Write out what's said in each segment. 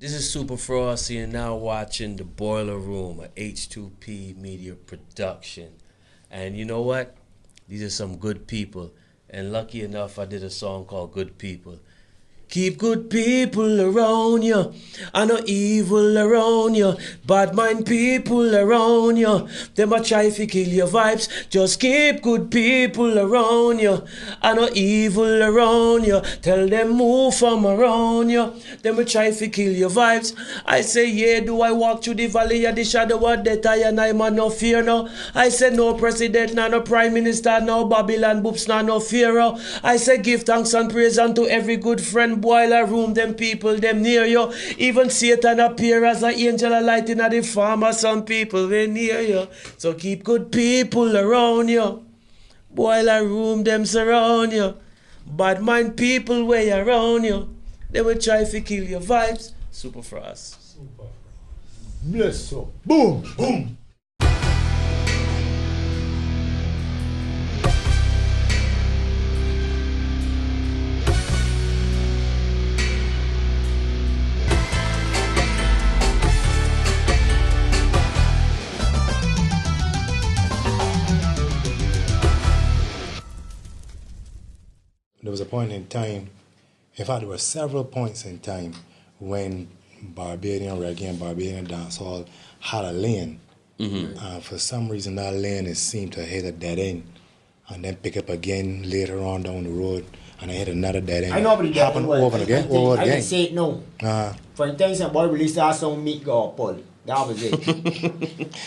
This is Supa Frost, and you're now watching The Boiler Room, a H2P Media production. And you know what? These are some good people. And lucky enough, I did a song called Good People. Keep good people around you, and no evil around you. Bad mind people around you, them a try to kill your vibes. Just keep good people around you, and no evil around you. Tell them move from around you, them a try to kill your vibes. I say, yeah, do I walk through the valley of the shadow of death? I and I man no fear no. I say no president, no prime minister, no Babylon boops, no fear. I say give thanks and praise unto every good friend. Boiler room, them people, them near you. Even Satan appear as an angel of light in the farmer. Some people, they near you. So keep good people around you. Boiler room, them surround you. Bad mind people way around you. They will try to kill your vibes. Supa Frost. Super. Bless up. Boom. Boom. There was a point in time, in fact, there were several points in time when Barbadian reggae and Barbadian dancehall had a lane. For some reason, that lane it seemed to hit a dead end and then pick up again later on down the road and I hit another dead end. I know, but it happened over and again. I can say it no. For instance, a boy released that song Meat God Paul. That was it.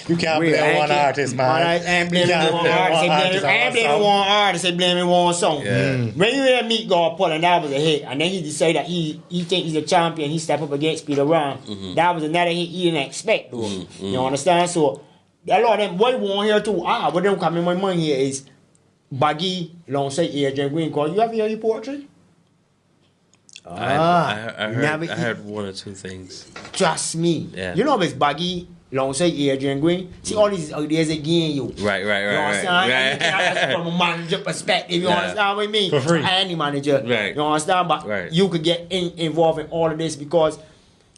You can't blame one artist, man. I ain't blaming one artist. I ain't blaming one artist. I blaming one song. Yeah. When you hear Meat God Paul and that was a hit, and then he decided that he think he's a champion, he step up against Peter Brown. That was another hit he didn't expect, though. You understand? So a lot of them boy won't hear too. What them come in my mind here is Baggy, alongside Adrian Green. Cause you have your poetry? I heard one or two things. Trust me. Yeah. You know if it's Baggy, alongside Adrian Green. See all these ideas again you. Right. You understand? And from a manager perspective, you understand what I mean? For free. Any manager. Right. You understand? But you could get involved in all of this because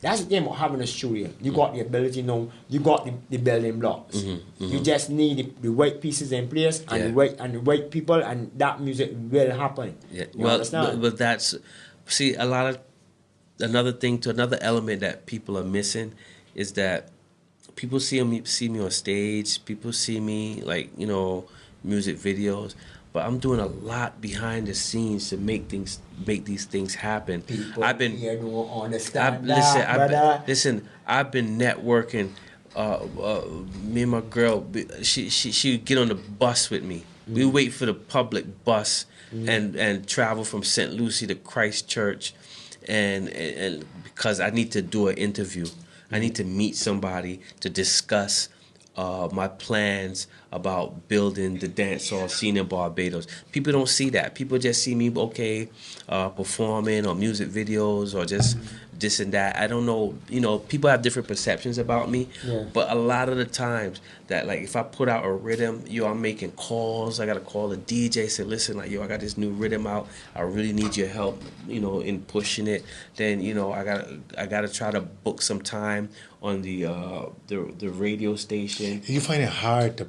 that's the thing about having a studio. You got the ability, you know, you got the building blocks. You just need the right pieces in place and the right people, and that music will happen. Yeah. You understand? But that's another element that people are missing is that people see me on stage. People see me like music videos, but I'm doing a lot behind the scenes to make these things happen. People I've been here don't understand listen. I've been networking. Me and my girl, she would get on the bus with me. We wait for the public bus and travel from St. Lucie to Christchurch, and because I need to do an interview. I need to meet somebody to discuss my plans about building the dancehall scene in Barbados. People don't see that. People just see me, performing or music videos or just this and that. I don't know. People have different perceptions about me. Yeah. But a lot of the times that, like, if I put out a rhythm, I'm making calls. I got to call the DJ, say, listen, like, I got this new rhythm out. I really need your help, in pushing it. Then, I got to try to book some time on the radio station. You find it hard to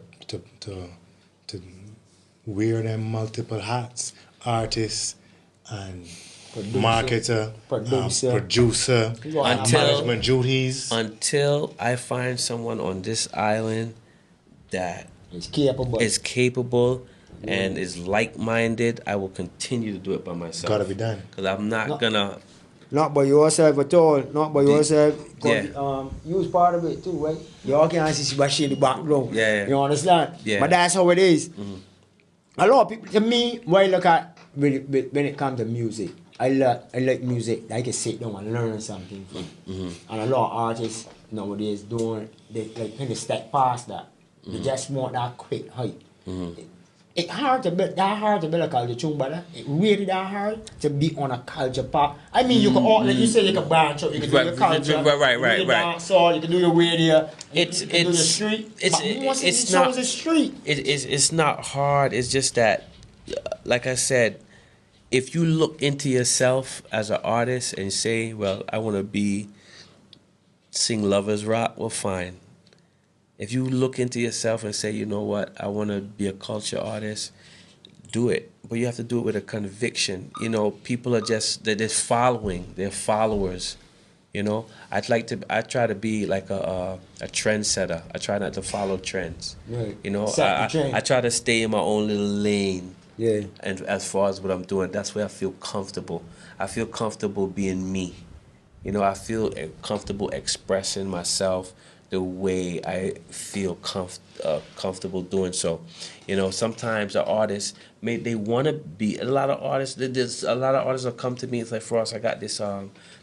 wear them multiple hats, artist and marketer, producer, and management duties. Until I find someone on this island that is capable and is like-minded, I will continue to do it by myself. Gotta be done. Because I'm not gonna. Not by yourself at all. Not by yourself. Yeah. You was part of it too, right? You all can see what in the background. Yeah. You understand? Yeah. But that's how it is. A lot of people, to me, when I look at when it comes to music, I like music that I can sit down and learn something from. And a lot of artists nowadays they kind of step past that. They just want that quick hype. It's hard to build a culture tune, but it really that hard to be on a culture path. I mean, you can all, like you say, you can branch out, you can do your culture, right. you can dancehall, you can do your radio, you can do the street. It's not the street. It's not hard. It's just that, like I said, if you look into yourself as an artist and say, well, I want to be sing lovers rock, well, fine. If you look into yourself and say, you know what, I want to be a culture artist, do it. But you have to do it with a conviction. You know, people are they're just following. They're followers. You know, I try to be like a trendsetter. I try not to follow trends. Right. You know, Set the trend. I try to stay in my own little lane. Yeah. And as far as what I'm doing, that's where I feel comfortable. I feel comfortable being me. You know, I feel comfortable expressing myself the way I feel comfortable doing so. You know, sometimes the artists they want to be. A lot of artists will come to me and say, Frost, I got this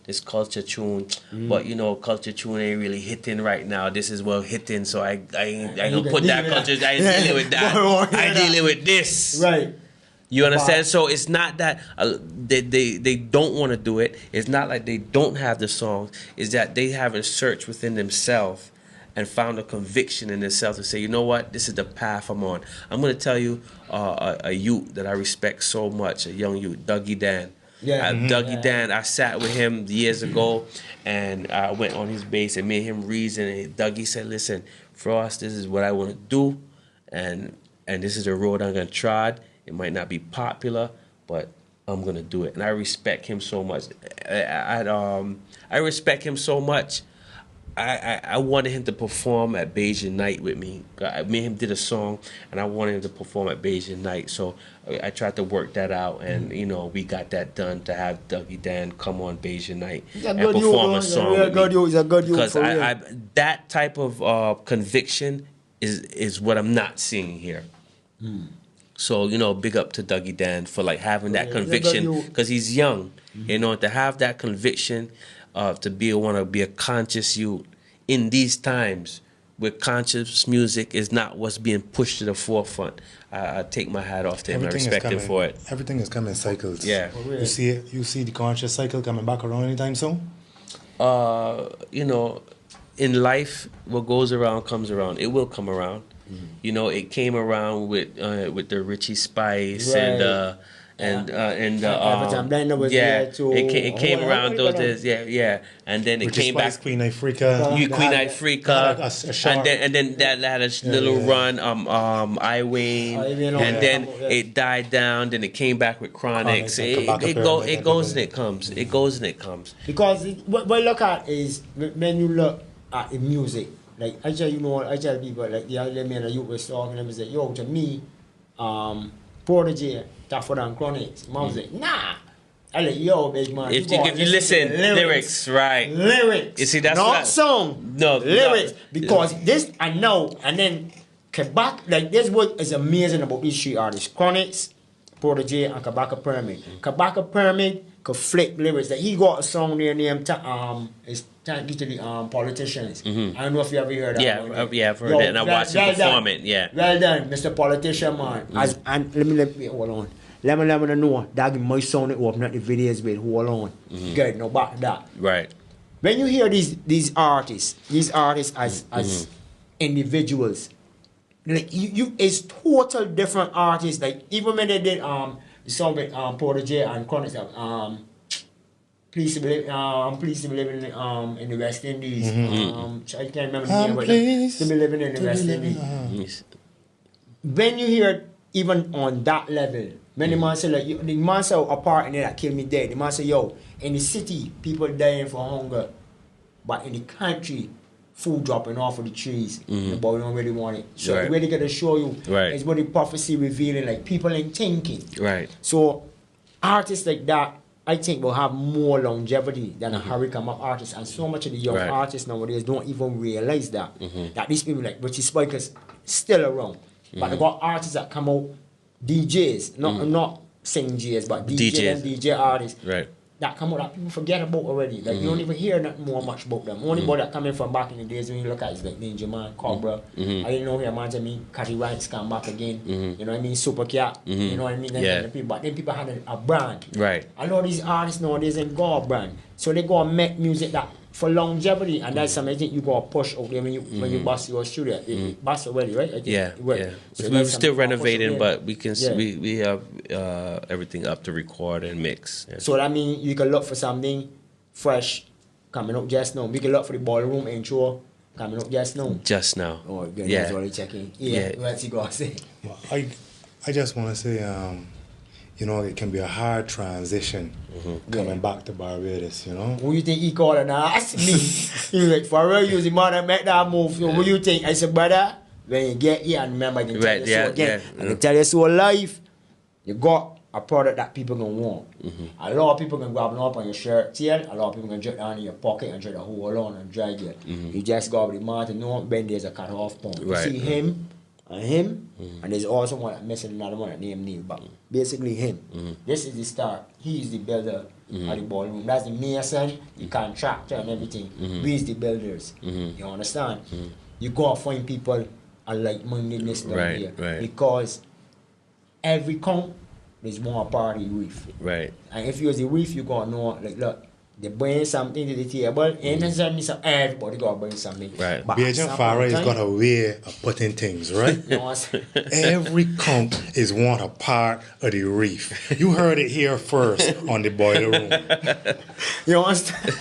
this culture tune, but you know, culture tune ain't really hitting right now. This is well hitting, so I ain't gonna put that culture. I ain't dealing with that. I dealing with this. Right. You understand? So it's not that they don't want to do it. It's not like they don't have the songs. It's that they haven't searched within themselves and found a conviction in themselves to say, you know what, this is the path I'm on. I'm going to tell you a youth that I respect so much, a young youth, Dougie Dan. Yeah. Dougie Dan, I sat with him years ago, and I went on his base and made him reason. And Dougie said, listen, Frost, this is what I want to do, and this is the road I'm going to trod. It might not be popular, but I'm going to do it. And I respect him so much. I respect him so much. I wanted him to perform at Beijing Night with me. Me and him did a song, and I wanted him to perform at Beijing Night. So I tried to work that out, and you know, we got that done to have Dougie Dan come on Beijing Night and perform a song. Because that type of conviction is what I'm not seeing here. So, you know, big up to Dougie Dan for like having that conviction, because he's young, you know, to have that conviction to want to be a conscious youth in these times where conscious music is not what's being pushed to the forefront. I take my hat off to him. I respect him for it. Everything is coming in cycles. Yeah. You see the conscious cycle coming back around anytime soon? You know, in life, what goes around comes around. It will come around. You know, it came around with the Richie Spice Right. and there too. It came around those days, and then it Richie came Spice, back. Queen Africa. Queen Africa, a short- and then that had a little run. I Wayne, and then it died down. Then it came back with Chronics. It goes and it comes. It goes and it comes. Because what we look at is when you look at the music. Like I tell people, like the other man that you was talking, and say, yo, to me, Prodigy, tougher than Chronics. Mom said, nah. I like, yo, big man. If you listen, lyrics, right? Lyrics. You see, that's not song. No, lyrics. No. Because this I know, and then Kabak, like this what is amazing about these three artists: Chronics, Prodigy, and Kabaka Pyramid. Kabaka Pyramid could flip lyrics. Like he got a song there named it's thank you to the politicians. I don't know if you ever heard that. I've heard that, and I watched him perform it. Yeah. Well done, Mr. Politician, man. And let me hold on. Let me know that my sound it up, not the videos with hold on. Good, no back that. Right. When you hear these artists as individuals, like you it's total different artists. Like even when they did the song with Prodigy and Chronics, pleased to be living in the West Indies. I can't remember the name, but to be living in the West Indies. When you hear even on that level, when the man say like the man say a part in there that kill me dead. The man say, yo, in the city people dying for hunger, but in the country food dropping off of the trees. The boy don't really want it. So the way they gotta show you is what the prophecy revealing, like people ain't thinking. Right. So artists like that, I think, will have more longevity than a hurricane of artists. And so much of the young artists nowadays don't even realize that. That these people like Richie Spikers still around. But they got artists that come out, DJs, not sing J's, but DJs and DJ artists. Right. That come out that people forget about already. Like you don't even hear nothing much about them. Only boy that coming from back in the days when you look at is like Ninja Man, Cobra. I didn't know here man to me, Catty Rights come back again. You know what I mean? Super Cat. You know what I mean? Kind of people. But then people had a brand. Right. A lot of these artists nowadays ain't got a brand. So they go and make music that for longevity, and that's something I think you go push out there when you bust your studio. It bust already, right? So we're still renovating, but we can we have everything up to record and mix. So that means you can look for something fresh coming up just now. Big luck for the ballroom intro coming up just now. Just now. Oh, good. Yeah. That's what I'm checking. Yeah. What's he gonna say? Well, I just want to say, you know, it can be a hard transition coming back to Barbados, you know. Who you think he called and asked me? He was like, for real, you the man that make that move. So what you think? I said, brother, when you get here, and remember, I can tell you so again. I can tell you so life, you got a product that people gonna want. A lot of people can grab it up on your shirt tail, a lot of people can drop down in your pocket and try to hold on and drag it. You just got with the man to know when there's a cut off point. Right. You see him, and there's also one that missing another one that named Neil, but basically him. This is the start. He is the builder of the ballroom. That's the mason, the contractor and everything. We is the builders. You understand? You go find people like-mindedness down here. Right. Because every count there's more part of the reef. Right. And if you're the reef, you gotta know, like, look, they bring something to the table, ain't necessarily everybody gotta bring something. Right. But Bajan Farah has got a way of putting things, right? You know what I'm saying? Every count is one a part of the reef. You heard it here first on the boiler room. You know what I'm saying?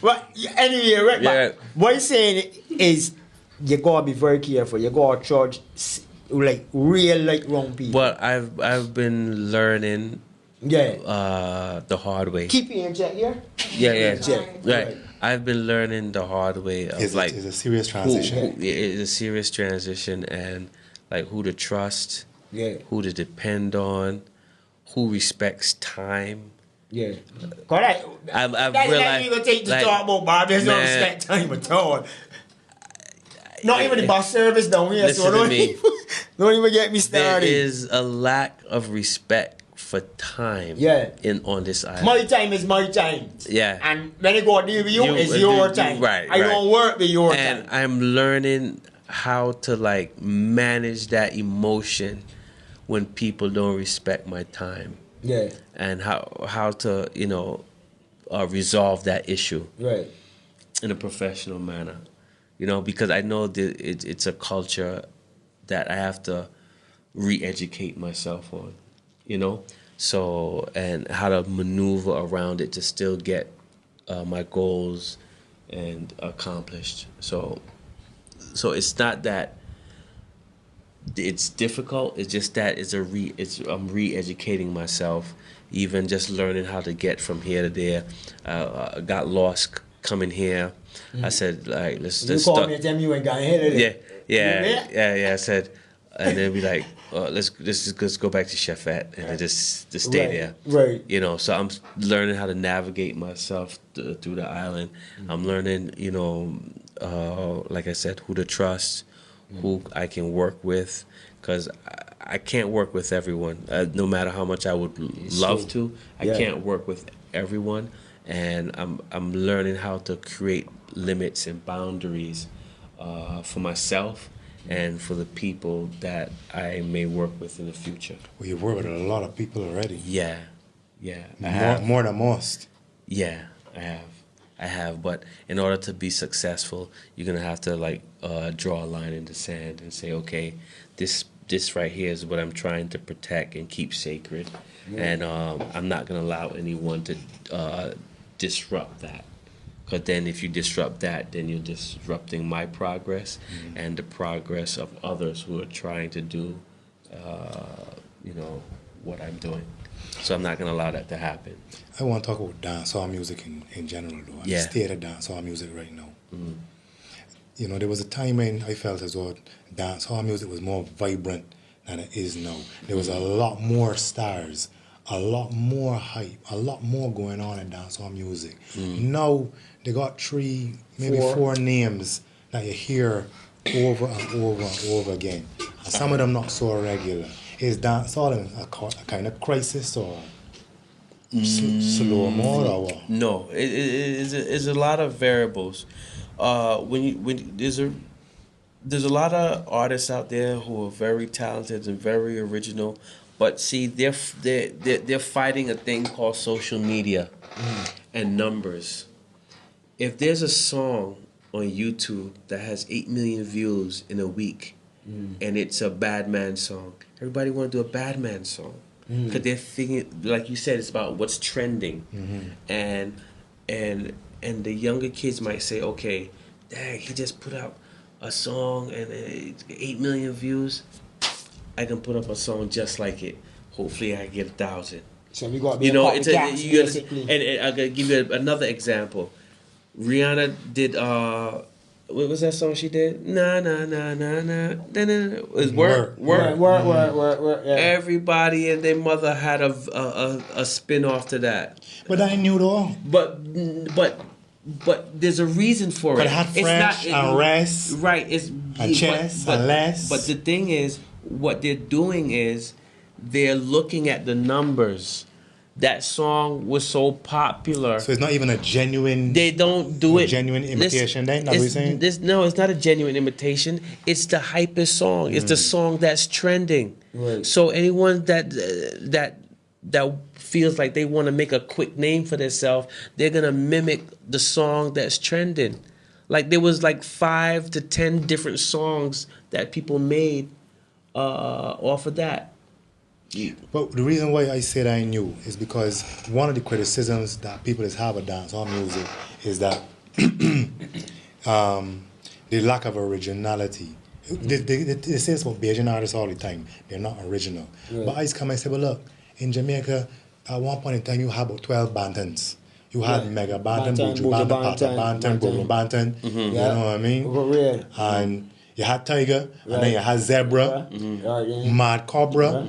But anyway, right? Yeah. But what I'm saying is, you gotta be very careful. You gotta charge like real like wrong people. But I've been learning the hard way. Keep it in check here. Yeah. Check. Right. I've been learning the hard way of It's a serious who transition. it's a serious transition, and like who to trust, who to depend on, who respects time. Yeah. Correct. I've That's realized, not even take to like, talk about Barbados. Don't man, respect time at all. Not even the bus service down here. Listen So to me. don't even get me There started. is a lack of respect for time. Yeah. On this island. My time is my time. Yeah. And when I go deal with you, it's your time. Right. I don't work with your and time. I'm learning how to like manage that emotion when people don't respect my time. Yeah. And how to resolve that issue Right. in a professional manner, because I know that it's a culture that I have to re-educate myself on, so, and how to maneuver around it to still get my goals and accomplished. So it's not that it's difficult. It's just that I'm re-educating myself, even just learning how to get from here to there. I got lost coming here. I said, like, let's You start. called me and tell me you ain't got here. Yeah. I said, and then be like, let's just go back to Chefette and then just stay there. Right. So I'm learning how to navigate myself through the island. I'm learning, like I said, who to trust, who I can work with, because I can't work with everyone. No matter how much I would love to, I can't work with everyone, and I'm learning how to create limits and boundaries for myself and for the people that I may work with in the future. Well, you've worked with a lot of people already. Yeah. I have. More than most. Yeah, I have, but in order to be successful, you're gonna have to like draw a line in the sand and say, okay, this right here is what I'm trying to protect and keep sacred, and I'm not gonna allow anyone to disrupt that. Because then, if you disrupt that, then you're disrupting my progress and the progress of others who are trying to do, what I'm doing. So I'm not gonna allow that to happen. I want to talk about dancehall music in general, though, and the state of dancehall music right now. There was a time when I felt as though dancehall music was more vibrant than it is now. There was a lot more stars, a lot more hype, a lot more going on in dancehall music. Now they got 3, maybe 4 names that you hear over and over and over again. And some of them not so regular. Is dancehall in a kind of crisis or slow mode or what? No, it's a lot of variables. When there's a lot of artists out there who are very talented and very original, but see they're fighting a thing called social media and numbers. If there's a song on YouTube that has 8 million views in a week, and it's a bad man song, everybody want to do a bad man song. because they're thinking, like you said, it's about what's trending, and the younger kids might say, okay, dang, he just put out a song and 8 million views. I can put up a song just like it. Hopefully, I get 1,000. So we got to be You know, it's copycats, basically. and I'm gonna give you another example. Rihanna did what was that song she did? Na na na na na na na. It was work. Yeah. Everybody and their mother had a spin off to that. But I knew though. But there's a reason for But it. it had French and rest. Right. It's and chess and less. But the thing is, what they're doing is they're looking at the numbers. That song was so popular. So it's not even a genuine. They don't do it. Genuine imitation. Then, that's what you're saying. No, it's not a genuine imitation. It's the hypest song. It's the song that's trending. Right. So anyone that feels like they want to make a quick name for themselves, they're gonna mimic the song that's trending. Like there was like 5 to 10 different songs that people made off of that. But the reason why I said I knew is because one of the criticisms that people have of dancehall music is that the lack of originality. They say it's about Bajan artists all the time. They're not original. Right. But I just come and say, well, look, in Jamaica, at one point in time, you had about 12 Bantans. You had Mega Bantan, Buju Bantan, Pata Bantan, Bolo Bantan. You know what I mean? For real. And you had Tiger, and then you had Zebra. Mad Cobra,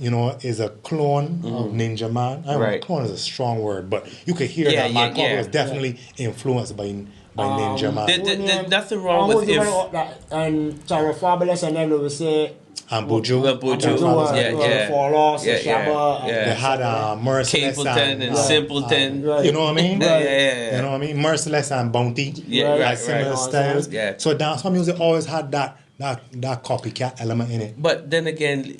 you know, is a clone of Ninja Man. I know clone is a strong word, but you could hear that Mad Cobra was definitely influenced by Ninja Man. There's nothing wrong with it. And Tara Fabulous, and then we would say. And Buju. They had Merciless and Simpleton. You know what I mean? Yeah. You know what I mean? Merciless and Bounty. Similar styles. Yeah. So dancehall music always had that copycat element in it. But then again,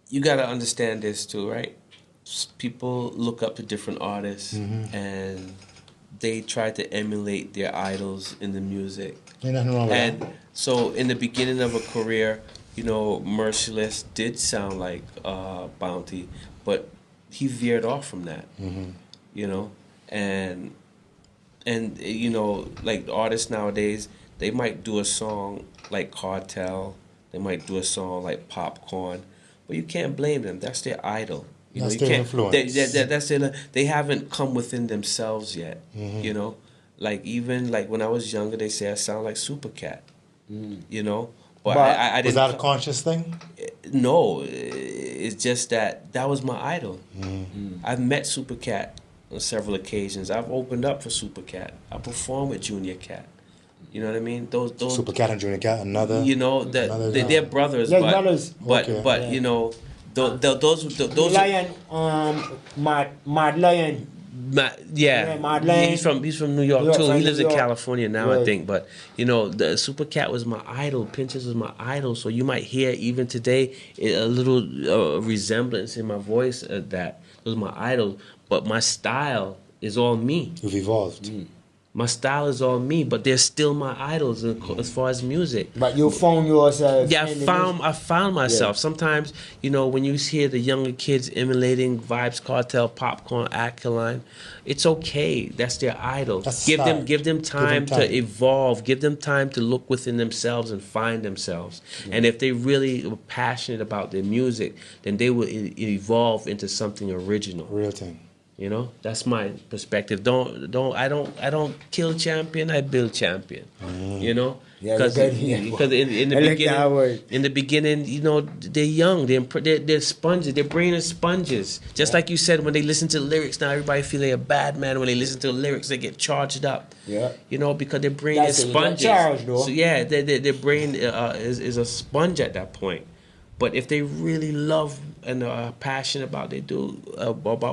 you got to understand this too, right? People look up to different artists and they try to emulate their idols in the music. Ain't nothing wrong with that. And so in the beginning of a career, you know, Merciless did sound like Bounty, but he veered off from that, you know, and you know, like artists nowadays, they might do a song like Cartel, they might do a song like Popcorn, but you can't blame them. That's their idol. You that's know, you their can't. influence. That's their. They haven't come within themselves yet. You know, like even like when I was younger, they say I sound like Super Cat. You know, but I didn't. Was that a conscious thing? No, it's just that was my idol. I've met Super Cat on several occasions. I've opened up for Super Cat. I performed with Junior Cat. You know what I mean? Those Super Cat and Junior Cat, another. You know that they're brothers. They're brothers. But you know. Those Lion, Mad Lion. Mad Lion. He's from New York too. He lives New in York. California now, I think. But you know, the Super Cat was my idol. Pinches was my idol. So you might hear even today a little resemblance in my voice of that. It was my idol, but my style is all me. You've evolved. My style is all me, but they're still my idols as far as music. But you found yourself. Yeah, I found myself. Yeah. Sometimes, you know, when you hear the younger kids emulating Vibes Cartel, Popcorn, Alkaline, it's okay. That's their idol. Give them time to evolve. Give them time to look within themselves and find themselves. Yeah. And if they really are passionate about their music, then they will evolve into something original. Real thing. You know, that's my perspective. I don't kill champion. I build champion. You know, because in the beginning, you know, they're young. They're sponges. Their brain is sponges. Just like you said, when they listen to lyrics, now everybody feel they're a bad man. When they listen to the lyrics, they get charged up. Yeah. You know, because their brain is sponges. So yeah, their brain is a sponge at that point. But if they really love and are passionate about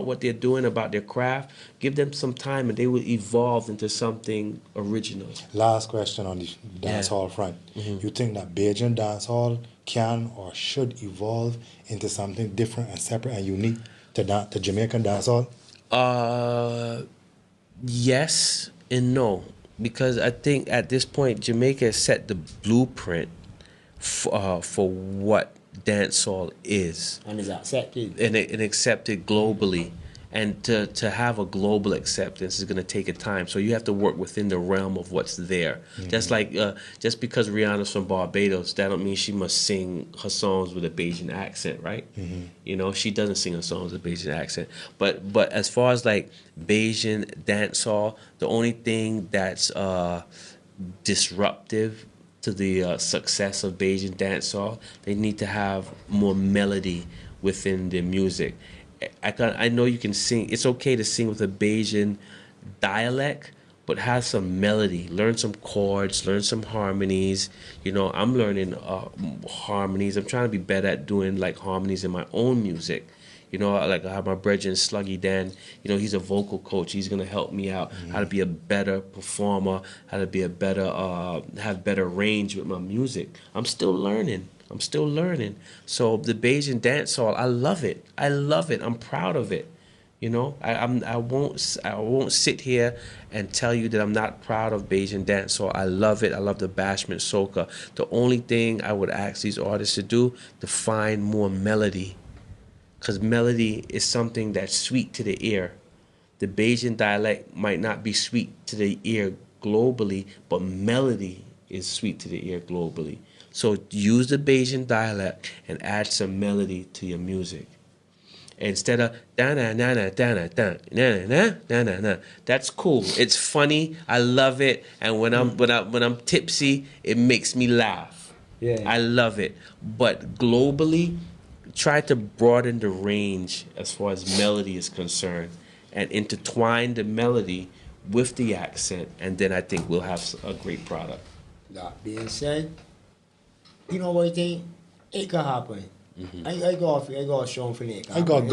what they're doing, about their craft, give them some time and they will evolve into something original. Last question on the dancehall front. You think that Bajan dancehall can or should evolve into something different and separate and unique to Jamaican dancehall? Yes and no. Because I think at this point, Jamaica has set the blueprint for what dancehall is. And is accepted. And accepted globally. And to have a global acceptance is going to take a time. So you have to work within the realm of what's there. Just like, just because Rihanna's from Barbados, that don't mean she must sing her songs with a Bajan accent, right? You know, she doesn't sing her songs with a Bajan accent. But as far as like Bajan dancehall, the only thing that's disruptive to the success of Bajan dancehall, they need to have more melody within their music. I know you can sing. It's okay to sing with a Bajan dialect, but have some melody. Learn some chords. Learn some harmonies. You know, I'm learning harmonies. I'm trying to be better at doing like harmonies in my own music. You know, like I have my brethren Sluggy Dan. You know, he's a vocal coach. He's gonna help me out how to be a better performer, how to be a better have better range with my music. I'm still learning. So the Bajan dancehall, I love it. I'm proud of it. You know, I won't sit here and tell you that I'm not proud of Bajan dancehall. I love it. I love the bashment soca. The only thing I would ask these artists to do, to find more melody, because melody is something that's sweet to the ear. The Bajan dialect might not be sweet to the ear globally, but melody is sweet to the ear globally. So use the Bajan dialect and add some melody to your music. Instead of da na na na da na da na na na na na. That's cool. It's funny. I love it. And when I'm tipsy, it makes me laugh. Yeah. I love it. But globally, try to broaden the range as far as melody is concerned, and intertwine the melody with the accent, and then I think we'll have a great product. That being said, you know what I think? It can happen. I got a strong feeling. I got a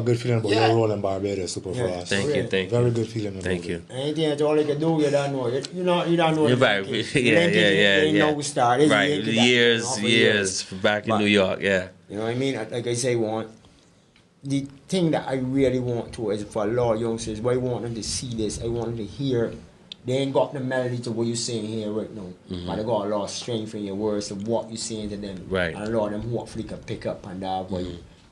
good feeling about your role in Barbados, Supa Frost. Thank you. Very good feeling about Thank it. you. Anything that's all you can do, you don't know. You don't know. You're right. Yeah. No star. Right. Years back in New York. Yeah. You know what I mean? Like I say, the thing that I really want to is for a lot of youngsters, I want them to see this. I want them to hear. They ain't got the melody to what you're saying here right now. But they got a lot of strength in your words of what you're saying to them. Right. And a lot of them hopefully can pick up on that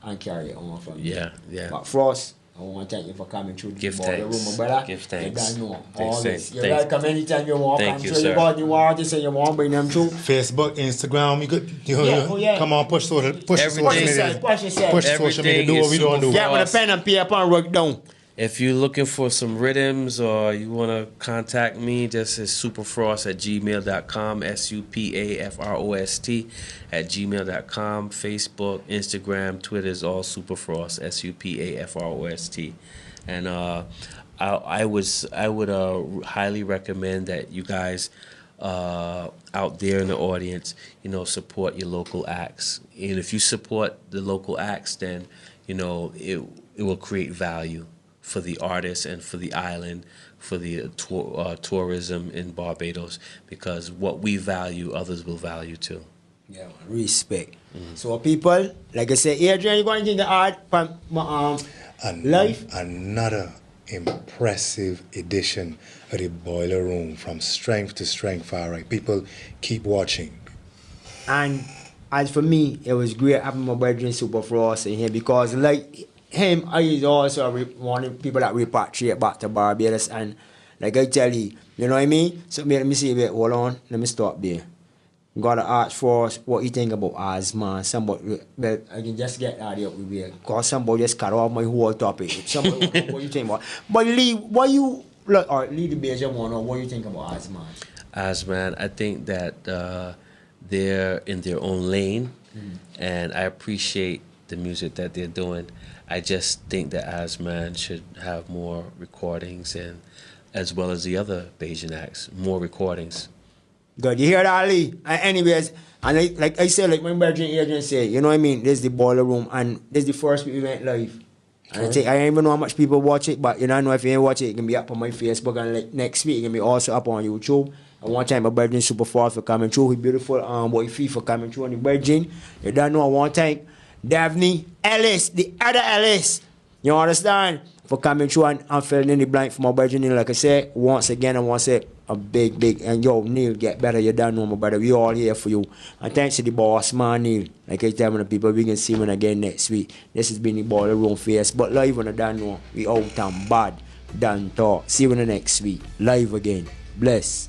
and carry it on from there. Yeah. But Frost, I want to thank you for coming through the room, my brother. Give thanks. You know all this. You're Thanks. welcome anytime you want. Thank I'm you, sure sir. you got new artists and you want to bring them through. Facebook, Instagram, come on, push social media. Push yourself. Push social media. Do what we don't do. Get with a pen and paper and work down. If you're looking for some rhythms or you want to contact me, just is supafrost@gmail.com, SUPAFROST @gmail.com. Facebook, Instagram, Twitter is all Superfrost, SUPAFROST. And I would highly recommend that you guys out there in the audience, you know, support your local acts. And if you support the local acts, then, you know, it will create value for the artists and for the island, for the tourism in Barbados, because what we value, others will value too. Yeah, respect. So people, like I said, Adrian, you going to the art from life? Another impressive edition of the Boiler Room, from strength to strength. All right, people, keep watching. And as for me, it was great having my brethren Supa Frost in here, because like him, I is also one of the people that repatriate back to Barbados, and like I tell you, you know what I mean? So let me see, wait, hold on, let me stop there. Gotta ask Frost what you think about Asma. Somebody, well, I can just get out of here because somebody just cut off my whole topic. Somebody, what you think about? But Lee, what you look? Or Lee the Bajan one, or what you think about Asma? Asman, I think that they're in their own lane, and I appreciate the music that they're doing. I just think that Asman should have more recordings, and as well as the other Bajan acts, more recordings. Good, you hear that, Lee? And anyways, and like I said, like my brother Adrian said, you know what I mean? This is the Boiler Room, and this is the first we went live. And I don't even know how much people watch it, but you know, I know if you ain't watch it, it can be up on my Facebook, and like next week, it can be also up on YouTube. And one time, my brother Supa Frost for coming through. He beautiful, boy Fee for coming through on the brethren. You don't know, I want to thank Daphne Ellis, the other Ellis. You understand? For coming through and filling in the blank for my brethren. Like I said, once again, I want to say, a big, and yo, Neil, get better. You don't know, my brother. We all here for you. And thanks to the boss, man, Neil. Like I tell the people, we can see him again next week. This has been the Boiler Room Face. But live on the don't know. We out and bad. Done talk. See you in the next week. Live again. Bless.